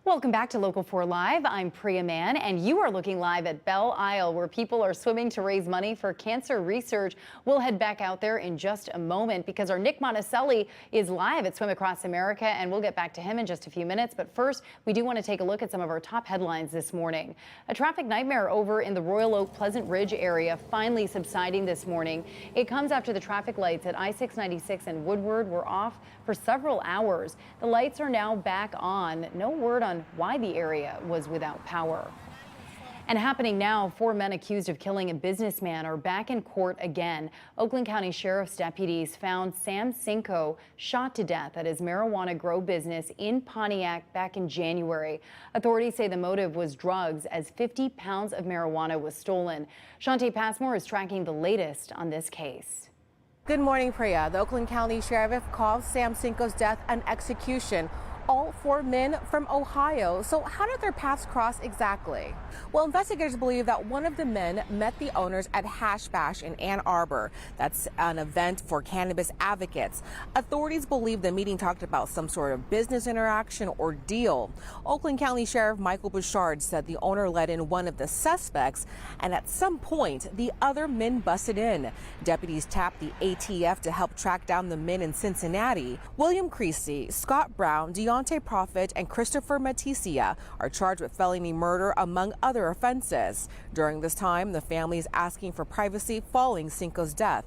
Welcome back to Local 4 Live. I'm Priya Mann, and you are looking live at Belle, where people are swimming to raise money for cancer research. We'll head back out there in just a moment because our Nick Monticelli is live at Swim Across America, and we'll get back to him in just a few minutes. But first, we do want to take a look at some of our top headlines this morning. A traffic nightmare over in the Royal Oak Pleasant Ridge area finally subsiding this morning. It comes after the traffic lights at I-696 and Woodward were off for several hours. The lights are now back on. No word on why the area was without power. And happening now, 4 men accused of killing a businessman are back in court again. Oakland County Sheriff's deputies found Sam Cinco shot to death at his marijuana grow business in Pontiac back in January. Authorities say the motive was drugs, as 50 pounds of marijuana was stolen. Shantae Passmore is tracking the latest on this case. Good morning, Priya. The Oakland County Sheriff calls Sam Cinco's death an execution. All 4 men from Ohio. So how did their paths cross exactly? Well, investigators believe that one of the men met the owners at Hash Bash in Ann Arbor. That's an event for cannabis advocates. Authorities believe the meeting talked about some sort of business interaction or deal. Oakland County Sheriff Michael Bouchard said the owner let in one of the suspects, and at some point, the other men busted in. Deputies tapped the ATF to help track down the men in Cincinnati. William Creasy, Scott Brown, Deonte Prophet, and Christopher Matisia are charged with felony murder, among other offenses. During this time, the family is asking for privacy following Cinco's death.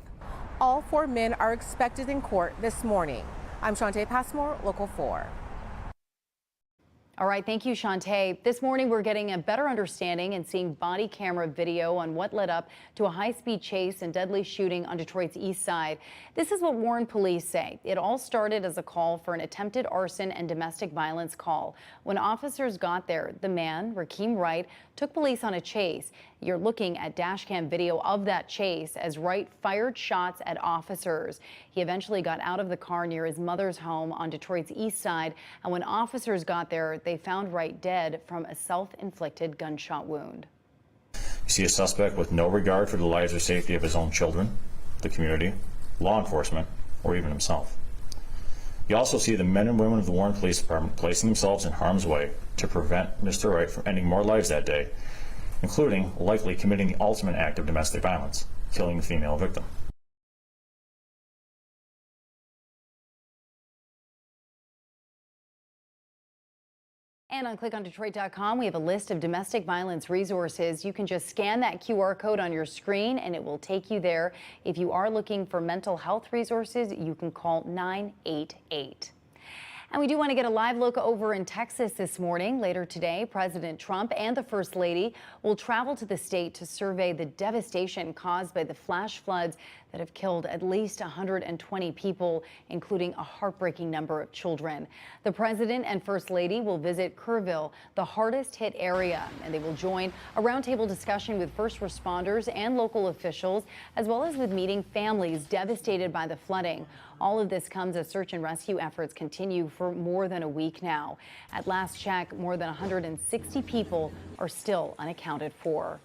All 4 men are expected in court this morning. I'm Shantae Passmore, Local 4. All right, thank you, Shantae. This morning, we're getting a better understanding and seeing body camera video on what led up to a high-speed chase and deadly shooting on Detroit's east side. This is what Warren police say. It all started as a call for an attempted arson and domestic violence call. When officers got there, the man, Rakeem Wright, took police on a chase. You're looking at dashcam video of that chase as Wright fired shots at officers. He eventually got out of the car near his mother's home on Detroit's east side, and when officers got there, they found Wright dead from a self-inflicted gunshot wound. You see a suspect with no regard for the lives or safety of his own children, the community, law enforcement, or even himself. You also see the men and women of the Warren Police Department placing themselves in harm's way to prevent Mr. Wright from ending more lives that day, including likely committing the ultimate act of domestic violence, killing the female victim. And on clickondetroit.com, we have a list of domestic violence resources. You can just scan that QR code on your screen and it will take you there. If you are looking for mental health resources, you can call 988. And we do want to get a live look over in Texas this morning. Later today, President Trump and the First Lady will travel to the state to survey the devastation caused by the flash floods that have killed at least 120 people, including a heartbreaking number of children. The President and First Lady will visit Kerrville, the hardest hit area, and they will join a roundtable discussion with first responders and local officials, as well as with meeting families devastated by the flooding. All of this comes as search and rescue efforts continue for more than a week now. At last check, more than 160 people are still unaccounted for.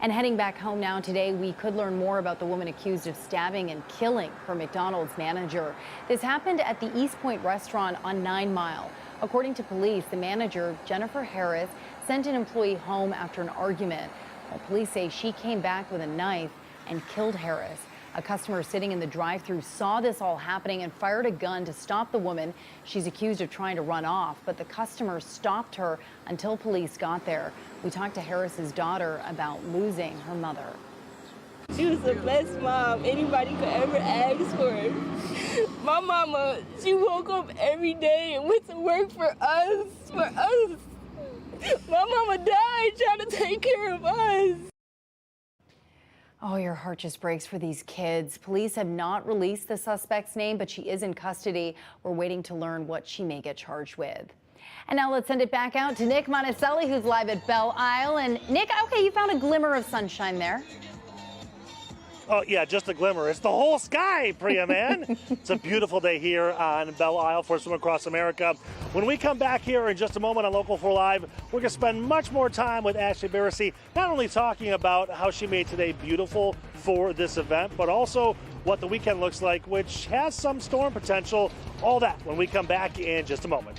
And heading back home now today, we could learn more about the woman accused of stabbing and killing her McDonald's manager. This happened at the East Point restaurant on 9 Mile. According to police, the manager, Jennifer Harris, sent an employee home after an argument. Well, police say she came back with a knife and killed Harris. A customer sitting in the drive-thru saw this all happening and fired a gun to stop the woman. She's accused of trying to run off, but the customer stopped her until police got there. We talked to Harris's daughter about losing her mother. She was the best mom anybody could ever ask for. My mama, she woke up every day and went to work for us. My mama died trying to take care of us. Oh, your heart just breaks for these kids. Police have not released the suspect's name, but she is in custody. We're waiting to learn what she may get charged with. And now let's send it back out to Nick Monticelli, who's live at Belle Isle. And Nick, okay, you found a glimmer of sunshine there. Oh, yeah, just a glimmer. It's the whole sky, Priya, man. It's a beautiful day here on Belle Isle for Swim Across America. When we come back here in just a moment on Local 4 Live, we're going to spend much more time with Ashley Barrissey, not only talking about how she made today beautiful for this event, but also what the weekend looks like, which has some storm potential. All that when we come back in just a moment.